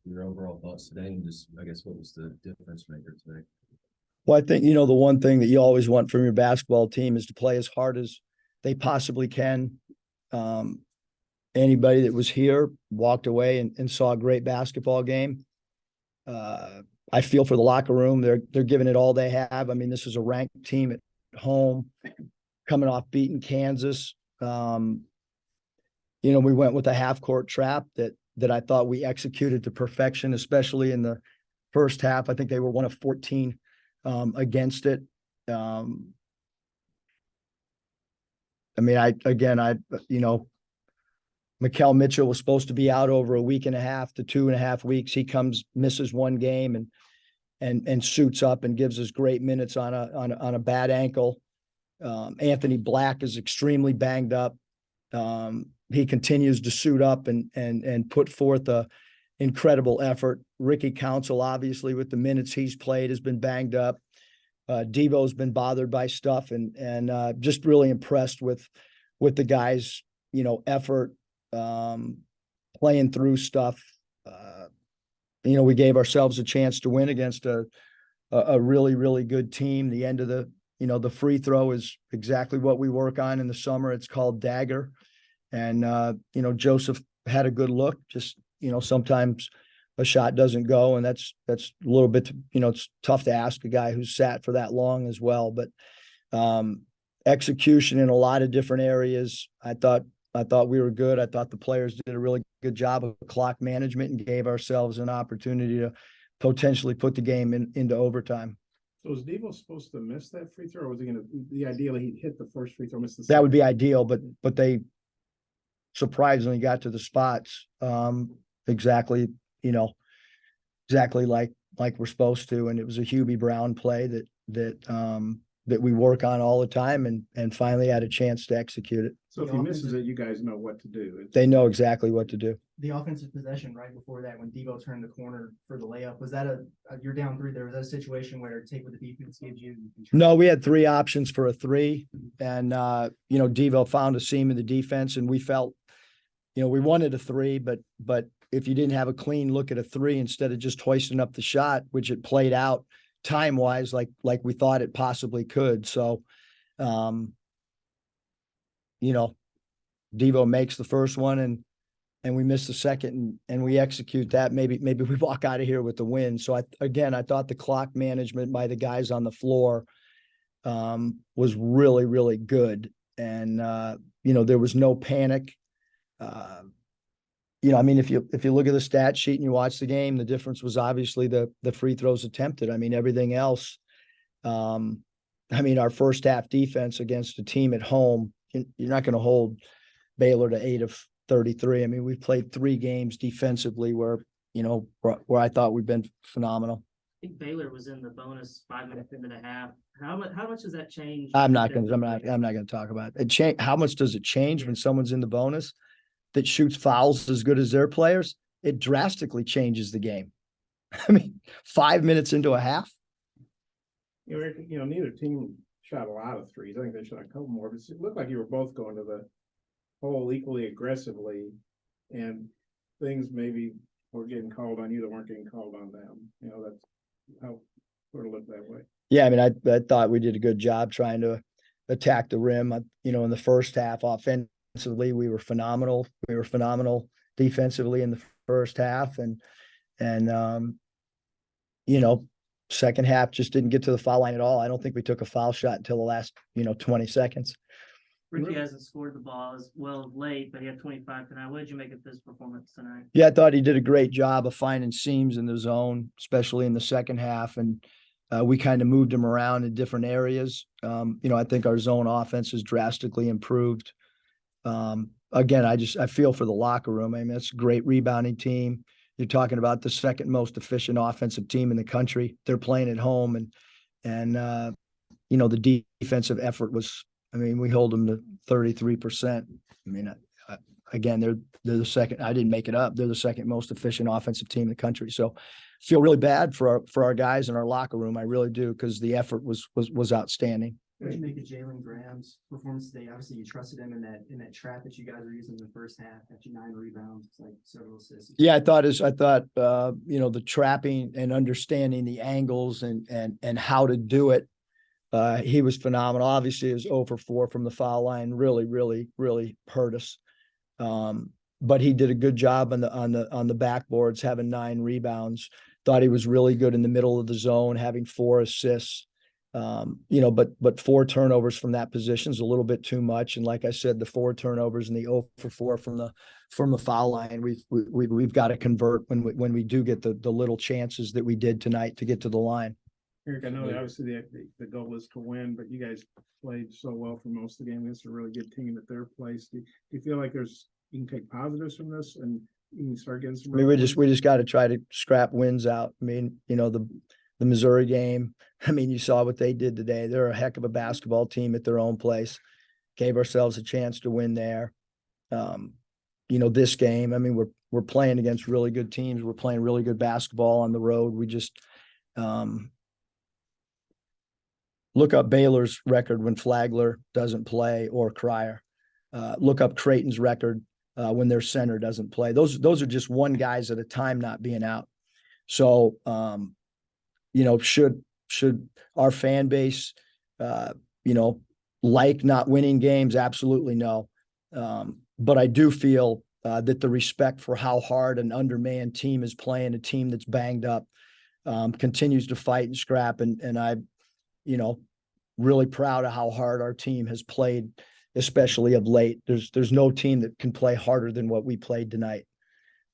your overall thoughts today, and just I guess what was the difference maker today? Well, I think, the one thing that you always want from your basketball team is to play as hard as they possibly can. Anybody that was here walked away and saw a great basketball game. I feel for the locker room. They're giving it all they have. I mean, this is a ranked team at home coming off beating Kansas. We went with a half-court trap that I thought we executed to perfection, especially in the first half. I think they were 1 of 14 against it. Mikal Mitchell was supposed to be out over a week and a half to 2.5 weeks. He misses one game and suits up and gives us great minutes on a bad ankle. Anthony Black is extremely banged up. He continues to suit up and put forth a incredible effort. Ricky Council, obviously, with the minutes he's played, has been banged up. Devo's been bothered by stuff, and just really impressed with the guys' effort, playing through stuff. We gave ourselves a chance to win against a really, really good team. The end of the free throw is exactly what we work on in the summer. It's called Dagger. And, Joseph had a good look. Just, sometimes a shot doesn't go, and that's a little bit, it's tough to ask a guy who's sat for that long as well. But execution in a lot of different areas. I thought we were good. I thought the players did a really good job of clock management and gave ourselves an opportunity to potentially put the game into overtime. So was Devo supposed to miss that free throw, or was he going to be ideally he'd hit the first free throw, miss the second? That would be ideal, but they surprisingly got to the spots exactly like we're supposed to, and it was a Hubie Brown play that we work on all the time, and finally had a chance to execute it. So if he misses it, you guys know what to do. They know exactly what to do. The offensive possession right before that, when Devo turned the corner for the layup, was that you're down 3 there? Was that a situation where take what the defense gives you? No, we had 3 options for a 3, and Devo found a seam in the defense, and we felt, we wanted a 3, but if you didn't have a clean look at a 3 instead of just hoisting up the shot, which it played out time-wise like we thought it possibly could. So, Devo makes the first one and we miss the second, and we execute that. Maybe we walk out of here with the win. So I thought the clock management by the guys on the floor was really, really good. And, there was no panic. If you look at the stat sheet and you watch the game, the difference was obviously the free throws attempted. Everything else, our first half defense against a team at home, you're not going to hold Baylor to 8 of 33. We played 3 games defensively where I thought we've been phenomenal. I think Baylor was in the bonus 5 minutes into the half. How much does that change? I'm not going to talk about it. How much does it change when someone's in the bonus that shoots fouls as good as their players? It drastically changes the game. 5 minutes into a half. Neither team shot a lot of threes. I think they shot a couple more, but it looked like you were both going to the hole equally aggressively, and things maybe were getting called on you that weren't getting called on them. That's how sort of looked that way. Yeah, I thought we did a good job trying to attack the rim. In the first half, offensively, we were phenomenal. We were phenomenal defensively in the first half, and second half just didn't get to the foul line at all. I don't think we took a foul shot until the last 20 seconds. Ricky hasn't scored the ball as well late, but he had 25 tonight. What did you make of his performance tonight? Yeah, I thought he did a great job of finding seams in the zone, especially in the second half, and we kind of moved him around in different areas. I think our zone offense has drastically improved. Again, I feel for the locker room. It's a great rebounding team. You're talking about the second most efficient offensive team in the country. They're playing at home, and the defensive effort was, we hold them to 33%. Again, they're the second. I didn't make it up. They're the second most efficient offensive team in the country. So feel really bad for our guys in our locker room. I really do, because the effort was outstanding. What'd you make of Jalen Graham's performance today? Obviously, you trusted him in that trap that you guys were using in the first half. After 9 rebounds, it's like several assists. Yeah, I thought the trapping and understanding the angles and how to do it. He was phenomenal. Obviously, he was 0 for 4 from the foul line. Really, really, really hurt us. But he did a good job on the backboards, having 9 rebounds. Thought he was really good in the middle of the zone, having 4 assists. But 4 turnovers from that position is a little bit too much. And like I said, the 4 turnovers and the 0 for 4 from the foul line, we've got to convert when we do get the little chances that we did tonight to get to the line. Eric, I know that obviously the goal is to win, but you guys played so well for most of the game. It's a really good team at their place. Do you feel like you can take positives from this and you can start getting some? I mean, we just got to try to scrap wins out. I mean, the Missouri game, I mean, you saw what they did today. They're a heck of a basketball team at their own place. Gave ourselves a chance to win there. This game, I mean, we're playing against really good teams. We're playing really good basketball on the road. We just look up Baylor's record when Flagler doesn't play or Cryer. Look up Creighton's record when their center doesn't play. Those are just one guys at a time not being out. So, should our fan base, like not winning games? Absolutely no. But I do feel that the respect for how hard an undermanned team is playing, a team that's banged up, continues to fight and scrap. And I, really proud of how hard our team has played, especially of late. There's no team that can play harder than what we played tonight.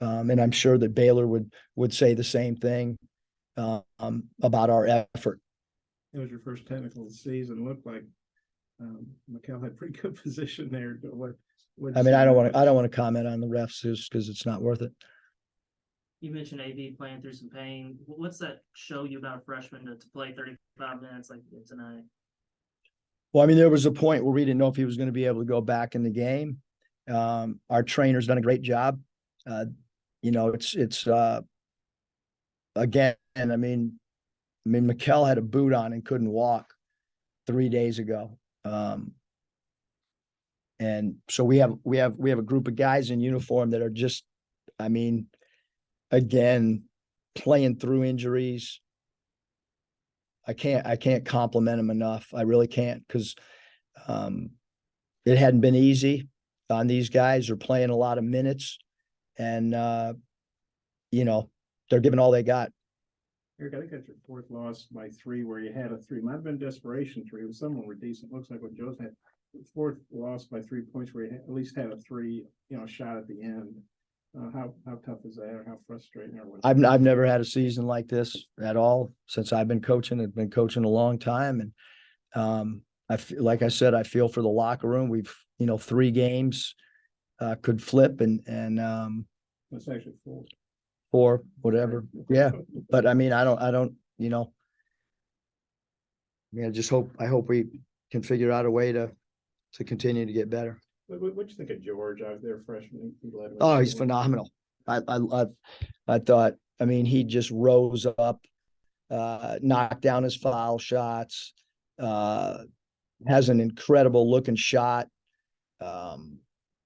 And I'm sure that Baylor would say the same thing about our effort. It was your first technical of the season. It looked like McKell had pretty good position there. I mean, I don't want to comment on the refs because it's not worth it. You mentioned AV playing through some pain. What's that show you about a freshman to play 35 minutes like tonight? Well, I mean, there was a point where we didn't know if he was going to be able to go back in the game. Our trainer's done a great job. It's again, I mean, McKell had a boot on and couldn't walk 3 days ago. And so we have a group of guys in uniform that are just, I mean, again, playing through injuries. I can't compliment them enough. I really can't, because it hadn't been easy on these guys. They're playing a lot of minutes, and they're giving all they got. Eric, I think that's your 4th loss by 3 where you had a 3. Might have been desperation 3. Some were decent. Looks like what Joe's had. 4th loss by 3 points where you at least had a 3, shot at the end. How tough is that, or how frustrating? I've never had a season like this at all since I've been coaching. I've been coaching a long time, and like I said, I feel for the locker room. We've 3 games could flip, and it's actually 4. 4, whatever. Yeah, but I mean, I don't. I hope we can figure out a way to continue to get better. What'd you think of George out there, freshman? Oh, he's phenomenal. I thought, I mean, he just rose up, knocked down his foul shots, has an incredible looking shot.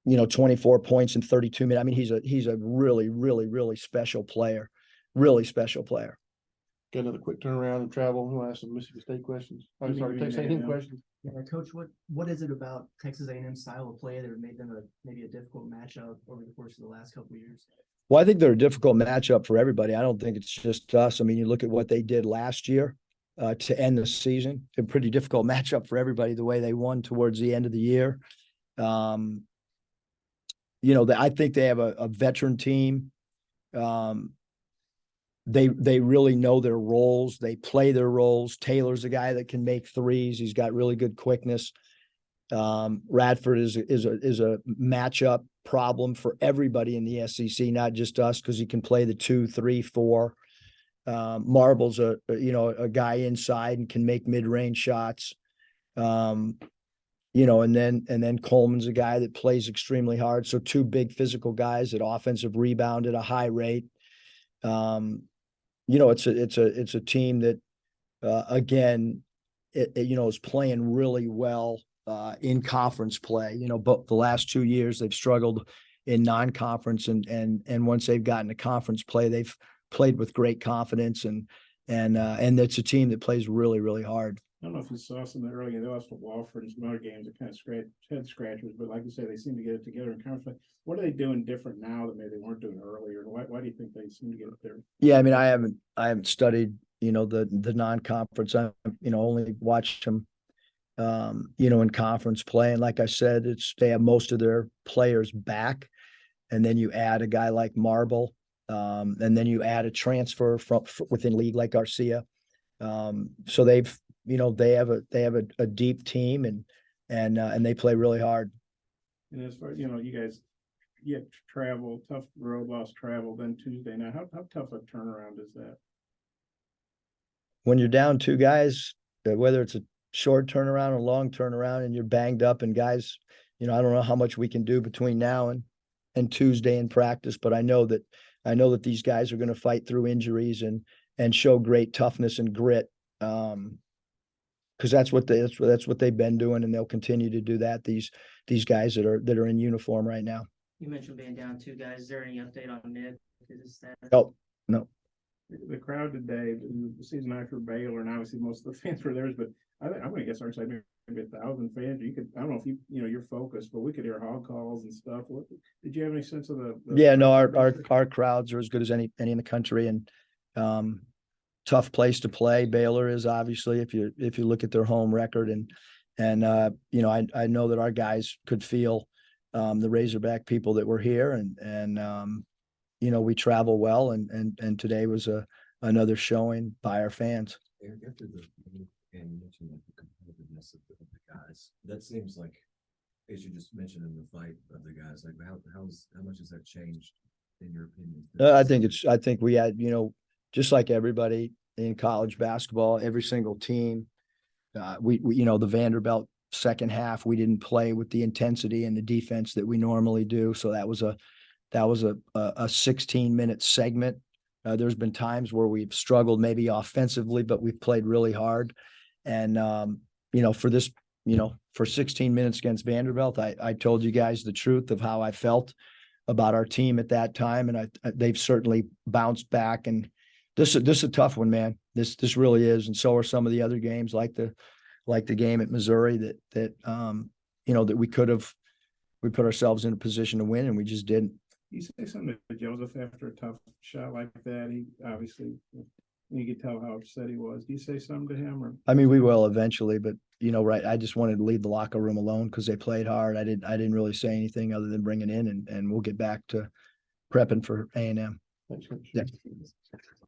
24 points in 32 minutes. I mean, he's a really, really, really special player. Really special player. Got another quick turnaround and travel. We'll ask some Mississippi State questions. I'm sorry, Texas A&M questions. Yeah, Coach, what is it about Texas A&M's style of play that made them maybe a difficult matchup over the course of the last couple of years? Well, I think they're a difficult matchup for everybody. I don't think it's just us. I mean, you look at what they did last year to end the season. A pretty difficult matchup for everybody, the way they won towards the end of the year. I think they have a veteran team. They really know their roles. They play their roles. Taylor's a guy that can make threes. He's got really good quickness. Radford is a matchup problem for everybody in the SEC, not just us, because he can play the 2, 3, 4. Marble's a guy inside and can make mid-range shots. And then Coleman's a guy that plays extremely hard. So 2 big physical guys that offensive rebound at a high rate. It's a team that, again, is playing really well in conference play. But the last 2 years they've struggled in non-conference, and once they've gotten to conference play, they've played with great confidence, and it's a team that plays really, really hard. I don't know if you saw some of the early, they lost to Wofford and some other games that kind of head scratchers, but like you say, they seem to get it together in conference. What are they doing different now that maybe they weren't doing earlier? And why do you think they seem to get it there? Yeah, I mean, I haven't studied, the non-conference. I, only watched them, in conference play. And like I said, they have most of their players back. And then you add a guy like Marble, and then you add a transfer from within league like Garcia. So they have a deep team, and they play really hard. And as far, you guys get travel, tough road loss travel, then Tuesday night. How tough a turnaround is that? When you're down 2 guys, whether it's a short turnaround or long turnaround, and you're banged up, and guys, I don't know how much we can do between now and Tuesday in practice, but I know that these guys are going to fight through injuries and show great toughness and grit. Because that's what they've been doing, and they'll continue to do that. These guys that are in uniform right now. You mentioned being down 2 guys. Is there any update on Nick? Oh, no. The crowd today, the season after Baylor, and obviously most of the fans were theirs, but I'm going to guess maybe 1,000 fans. I don't know if you're focused, but we could hear hog calls and stuff. Did you have any sense of the Yeah, no, our crowds are as good as any in the country, and tough place to play. Baylor is, obviously, if you look at their home record, and I know that our guys could feel the Razorback people that were here, and we travel well, and today was another showing by our fans. Eric, after the game, you mentioned like the competitiveness of the guys. That seems like, as you just mentioned, in the fight of the guys, like how much has that changed in your opinion? I think we had, just like everybody in college basketball, every single team, we the Vanderbilt second half, we didn't play with the intensity and the defense that we normally do. So that was a 16-minute segment. There's been times where we've struggled maybe offensively, but we've played really hard. And, for 16 minutes against Vanderbilt, I told you guys the truth of how I felt about our team at that time. And they've certainly bounced back. And this is a tough one, man. This really is. And so are some of the other games, like the game at Missouri that we put ourselves in a position to win, and we just didn't. You say something to Joseph after a tough shot like that. He obviously, you could tell how upset he was. Do you say something to him? Or I mean, we will eventually, but right. I just wanted to leave the locker room alone because they played hard. I didn't really say anything other than bring it in, and we'll get back to prepping for A&M. Thanks, Coach. Yeah.